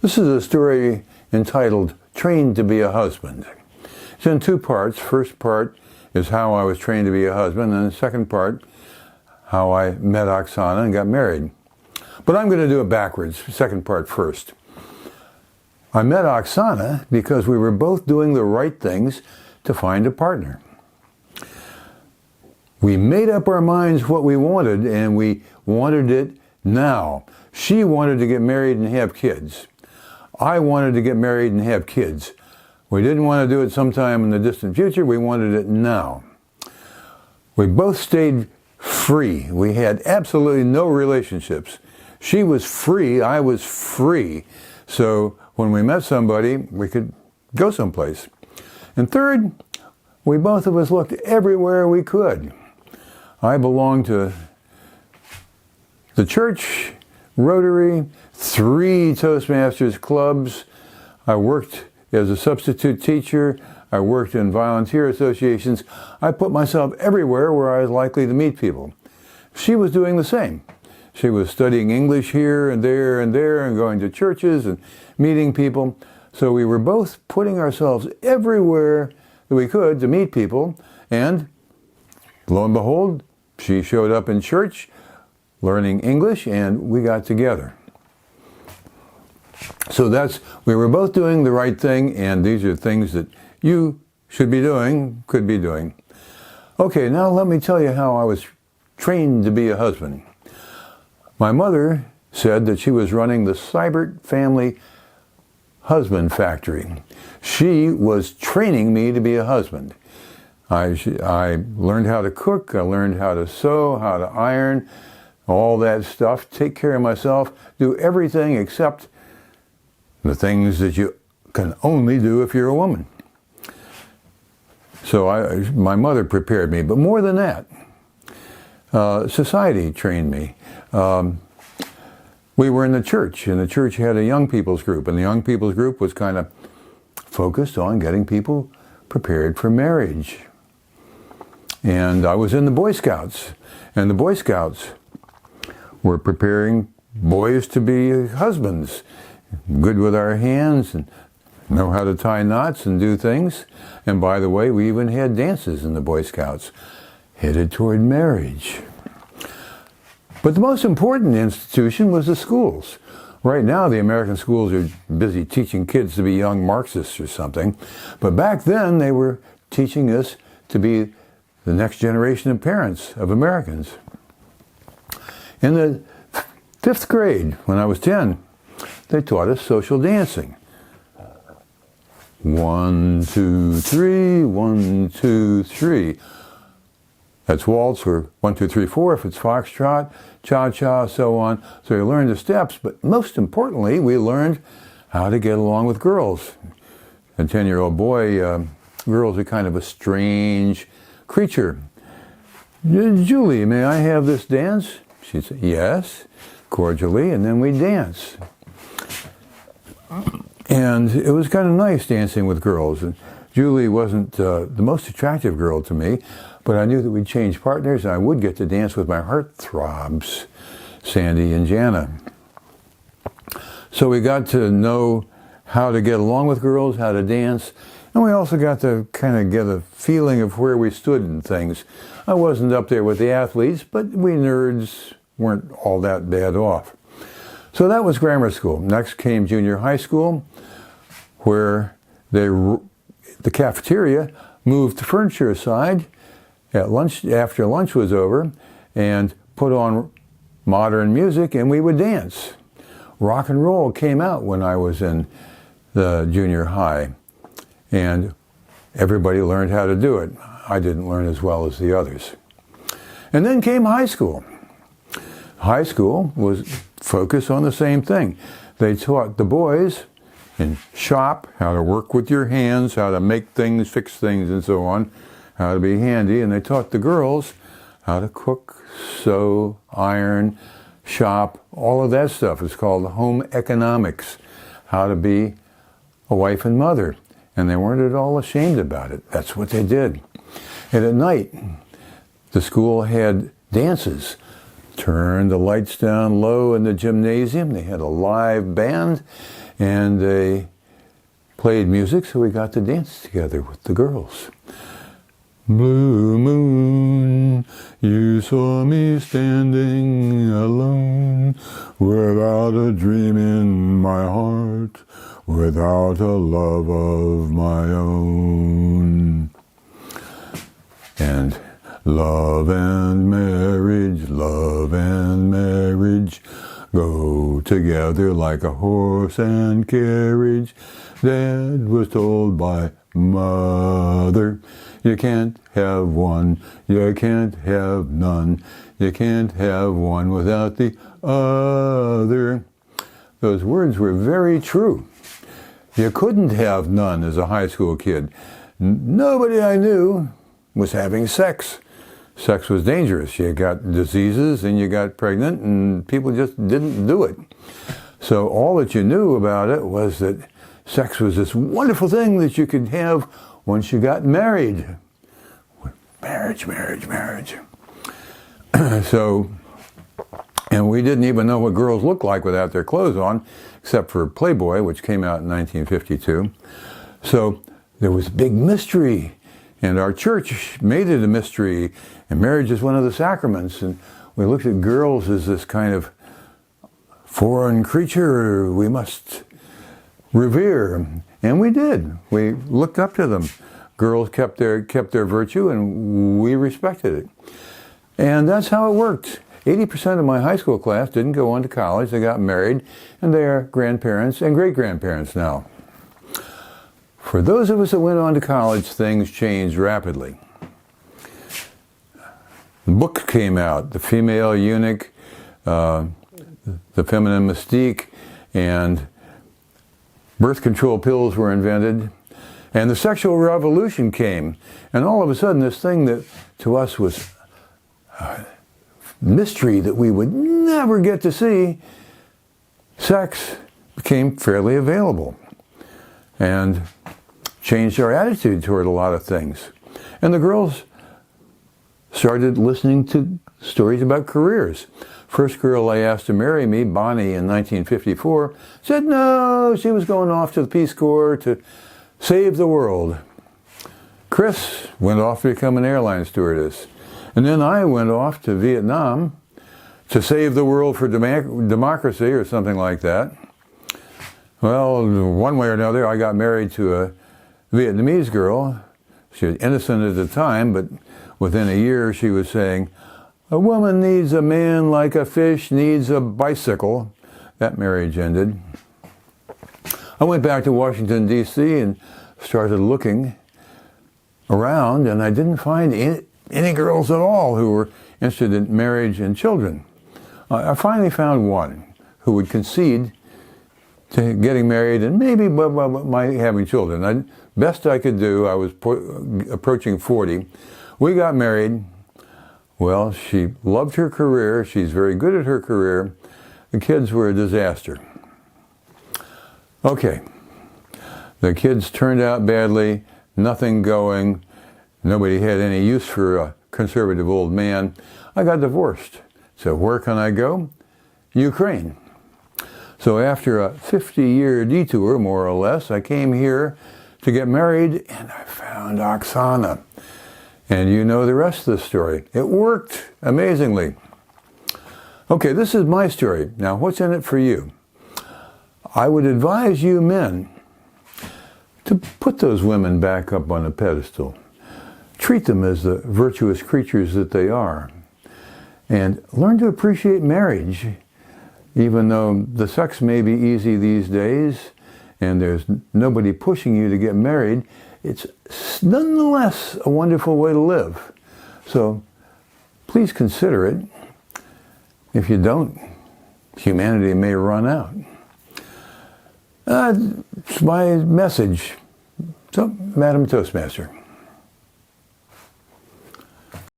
This is a story entitled Trained to be a Husband. It's in two parts. First part is how I was trained to be a husband, and the second part, how I met Oksana and got married. But I'm going to do it backwards, second part first. I met Oksana because we were both doing the right things to find a partner. We made up our minds what we wanted, and we wanted it now. She wanted to get married and have kids. I wanted to get married and have kids. We didn't want to do it sometime in the distant future. We wanted it now. We both stayed free. We had absolutely no relationships. She was free. I was free. So when we met somebody, we could go someplace. And third, we both of us looked everywhere we could. I belonged to the church, Rotary, 3 Toastmasters clubs. I worked as a substitute teacher. I worked in volunteer associations. I put myself everywhere where I was likely to meet people. She was doing the same. She was studying English here and there and there and going to churches and meeting people. So we were both putting ourselves everywhere that we could to meet people. And lo and behold, she showed up in church learning English, and we got together. So we were both doing the right thing, and these are things that you should be doing, could be doing. Okay, now let me tell you how I was trained to be a husband. My mother said that she was running the Seibert family husband factory. She was training me to be a husband. I learned how to cook, I learned how to sew, how to iron, all that stuff, take care of myself, do everything except the things that you can only do if you're a woman. So my mother prepared me, but more than that, society trained me. We were in the church, and the church had a young people's group, and the young people's group was kind of focused on getting people prepared for marriage. And I was in the Boy Scouts, and the Boy Scouts were preparing boys to be husbands, good with our hands and know how to tie knots and do things. And by the way, we even had dances in the Boy Scouts headed toward marriage. But the most important institution was the schools. Right now, the American schools are busy teaching kids to be young Marxists or something. But back then, they were teaching us to be the next generation of parents of Americans. In the 5th grade, when I was 10, they taught us social dancing. 1, 2, 3, 1, 2, 3. That's waltz, or 1, 2, 3, 4 if it's foxtrot, cha-cha, so on. So you learned the steps, but most importantly, we learned how to get along with girls. A 10-year-old boy, girls are kind of a strange creature. Julie, may I have this dance? She'd say, yes, cordially, and then we'd dance. And it was kind of nice dancing with girls. And Julie wasn't the most attractive girl to me, but I knew that we'd change partners, and I would get to dance with my heartthrobs, Sandy and Jana. So we got to know how to get along with girls, how to dance, and we also got to kind of get a feeling of where we stood in things. I wasn't up there with the athletes, but we nerds weren't all that bad off. So that was grammar school. Next came junior high school, where the cafeteria moved the furniture aside at lunch, after lunch was over, and put on modern music, and we would dance. Rock and roll came out when I was in the junior high, and everybody learned how to do it. I didn't learn as well as the others. And then came high school. High school was focused on the same thing. They taught the boys in shop how to work with your hands, how to make things, fix things, and so on, how to be handy, and they taught the girls how to cook, sew, iron, shop, all of that stuff. It's called home economics, how to be a wife and mother. And they weren't at all ashamed about it. That's what they did. And at night, the school had dances. Turned the lights down low in the gymnasium. They had a live band, and they played music, so we got to dance together with the girls. Blue moon, you saw me standing alone, without a dream in my heart, without a love of my own. And love and marriage go together like a horse and carriage. Dad was told by Mother, you can't have one, you can't have none, you can't have one without the other. Those words were very true. You couldn't have none as a high school kid. Nobody I knew was having sex. Sex was dangerous. You got diseases and you got pregnant and people just didn't do it. So all that you knew about it was that sex was this wonderful thing that you could have once you got married. Marriage. So, and we didn't even know what girls looked like without their clothes on, except for Playboy, which came out in 1952. So there was a big mystery, and our church made it a mystery, and marriage is one of the sacraments, and we looked at girls as this kind of foreign creature we must revere, and we did. We looked up to them. Girls kept their virtue, and we respected it. And that's how it worked. 80% of my high school class didn't go on to college. They got married, and they are grandparents and great-grandparents now. For those of us that went on to college, things changed rapidly. The book came out, The Female Eunuch, The Feminine Mystique, and birth control pills were invented, and the sexual revolution came. And all of a sudden, this thing that to us was mystery that we would never get to see, sex became fairly available and changed our attitude toward a lot of things. And the girls started listening to stories about careers. First girl I asked to marry me, Bonnie, in 1954, said no, she was going off to the Peace Corps to save the world. Chris went off to become an airline stewardess. And then I went off to Vietnam to save the world for democracy or something like that. Well, one way or another, I got married to a Vietnamese girl. She was innocent at the time, but within a year she was saying, a woman needs a man like a fish needs a bicycle. That marriage ended. I went back to Washington, D.C. and started looking around, and I didn't find any girls at all who were interested in marriage and children. I finally found one who would concede to getting married and maybe my having children. Best I could do, I was approaching 40. We got married. Well, she loved her career. She's very good at her career. The kids were a disaster. Okay. The kids turned out badly, nothing going. Nobody had any use for a conservative old man. I got divorced. So where can I go? Ukraine. So after a 50-year detour, more or less, I came here to get married, and I found Oksana. And you know the rest of the story. It worked amazingly. Okay, this is my story. Now, what's in it for you? I would advise you men to put those women back up on a pedestal. Treat them as the virtuous creatures that they are. And learn to appreciate marriage, even though the sex may be easy these days and there's nobody pushing you to get married. It's nonetheless a wonderful way to live. So please consider it. If you don't, humanity may run out. It's my message. So, Madam Toastmaster.